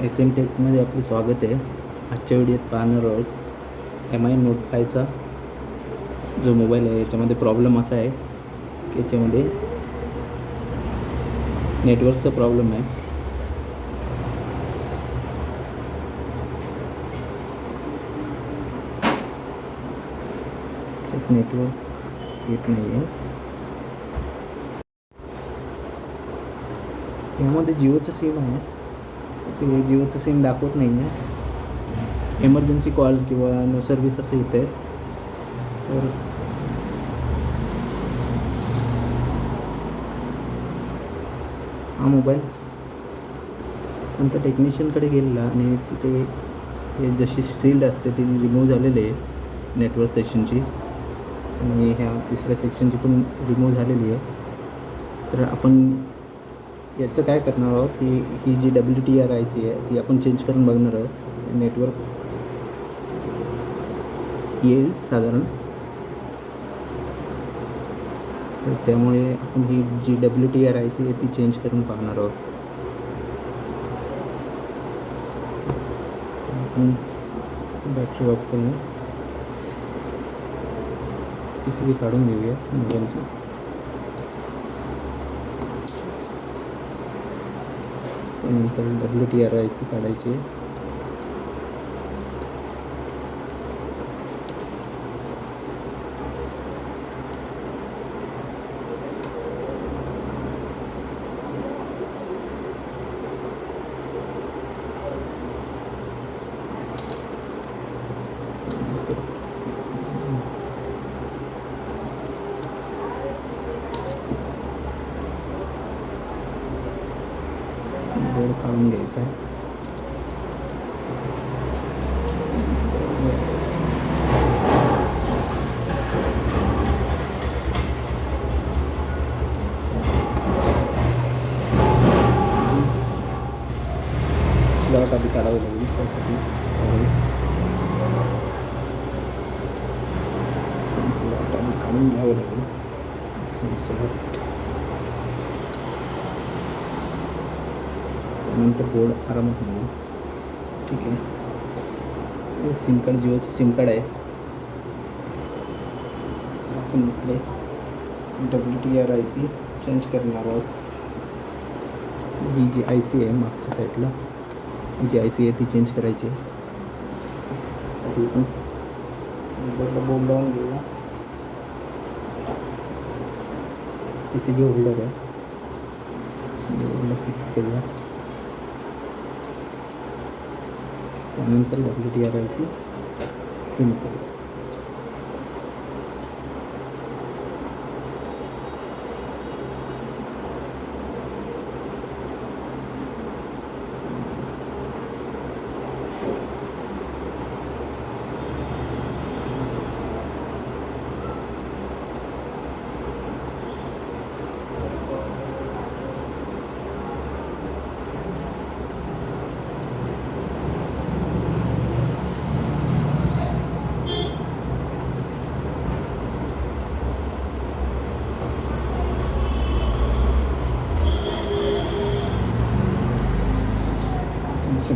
S M टेकमध्ये आपलं स्वागत आहे. आजच्या व्हिडिओत पाहणार आहोत MI Note 5चा जो मोबाईल आहे याच्यामध्ये प्रॉब्लेम असा आहे की याच्यामध्ये नेटवर्कचा प्रॉब्लेम आहे. नेटवर्क येत नाही आहे. यामध्ये जिओचं सिम आहे, ते जिओचं सिम दाखवत नाही आहे. एमर्जन्सी कॉल किंवा नो सर्व्हिस असं येतं आहे. तर हा मोबाईल कोणत्या टेक्निशियनकडे गेलेला आणि तिथे ते जशी सील्ड असते ती रिमूव्ह झालेली आहे नेटवर्क सेक्शनची, आणि ह्या तिसऱ्या सेक्शनची पण रिमूव्ह झालेली आहे. तर आपण याचं काय करणार आहोत की ही जी WTR IC आहे ती आपण चेंज करून बघणार आहोत. नेटवर्क येईल साधारण, तर त्यामुळे आपण ही जी WTR IC आहे ती चेंज करून पाहणार आहोत. आपण बॅटरी ऑफ करूया, PCB काढून घेऊया मोबाईलचा. त्यानंतर WTR IC काढायची आहे. बोर्ड काढून घ्यायचा आहे. स्लॉट आधी काढावं लागेल त्यासाठी. सिम स्लॉट आधी काढून घ्यावं लागेल. सिम स्लॉट त्यानंतर बोर्ड आरामात मिळेल. ठीक आहे. हे सिम कार्ड जिओचं सिम कार्ड आहे. तर आपण इकडे WTR IC चेंज करणार आहोत. ही जी IC आहे मागच्या साईडला, ही जी IC आहे ती चेंज करायची आहे. त्यासाठी आपण बोर्ड लावून घेऊया. PCB होल्डर आहे, बोर्डला फिक्स करूया. त्यानंतर WTR IC रिमूव्ह करूया.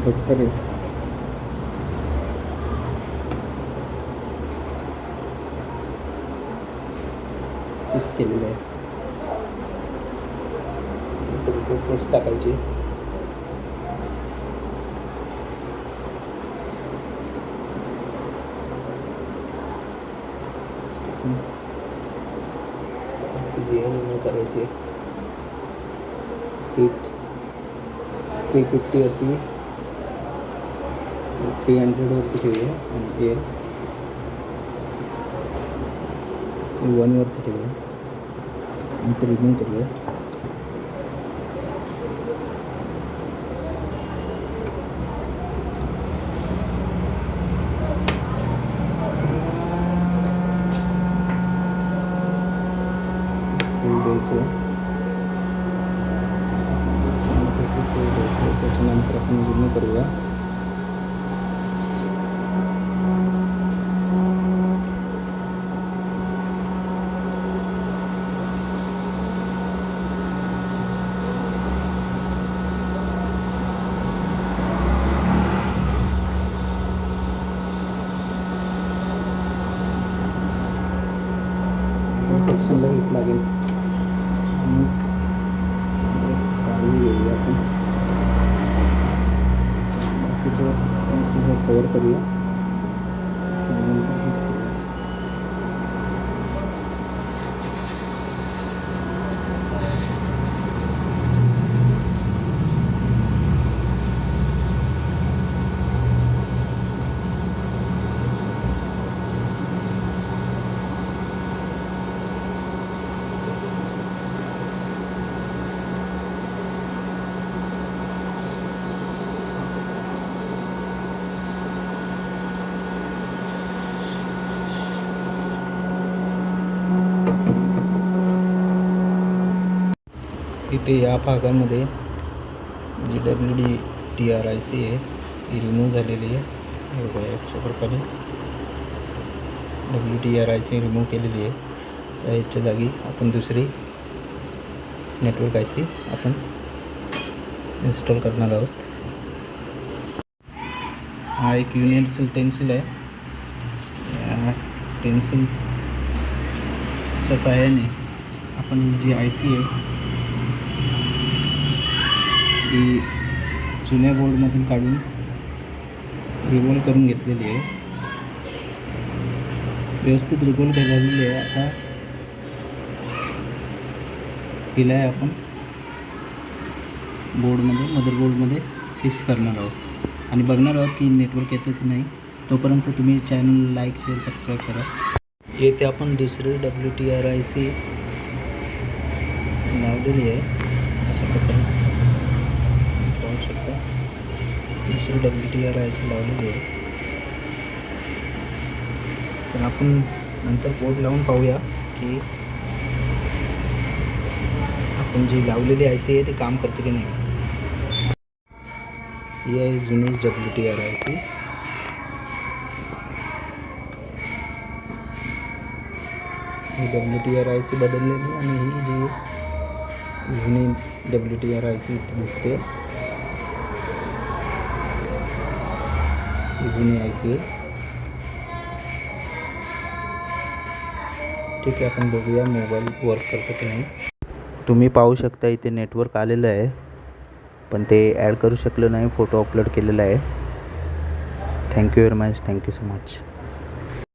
बरोबर पीस केलेलं आहे. पेस्ट टाकायची. रिमूव्ह करायची. हीट 350 वरती 300 वरती ठेवूया आणि एअर 1 वरती ठेवूया. नंतर रिमूव्ह करूया. त्याच्यानंतर आपण रिमूव्ह करूया. असं कवर करूया त्यानंतर हे करूया. इथे या भागामध्ये जी WD-TRIC आहे ही रिमूव्ह झालेली आहे. हे बघा अशा प्रकारे WD-TRIC रिमूव्ह केलेली आहे. तर याच्या जागी आपण दुसरी नेटवर्क IC आपण इन्स्टॉल करणार आहोत. हा एक युनिव्हर्सल टेन्सिल आहे. या टेन्सिलच्या सहाय्याने आपण जी IC आहे ती जुन्या बोर्डमधून काढून रिमूव्ह करून घेतलेली आहे. व्यवस्थित रिमूव्ह झालेली आहे. आता हिला आपण मदरबोर्डमध्ये फिक्स करणार आहोत आणि बघणार आहोत की नेटवर्क येतो की नाही. तोपर्यंत तुम्ही चॅनल लाईक शेअर सबस्क्राईब करा. येथे आपण दुसरी WD-TRIC लावलेली आहे. अशा प्रकारे पाहू शकता दुसरी WD-TRIC लावलेली आहे. तर आपण नंतर बोर्ड लावून पाहूया की आपण जी लावलेली IC आहे ती काम करते की नाही. ही आहे जुनी WD-TRIC. ही WD-TRIC बदललेली आणि ही जी जुनी WD-TRIC दिसते ही जुनी IC आहे. ठीक आहे, आपण बघूया मोबाईल वर्क करतो की नाही. तुम्ही पाहू शकता इथे नेटवर्क आलेलं आहे पण ते ॲड करू शकलं नाही. फोटो अपलोड केलेला आहे. Thank you very much. Thank you so much.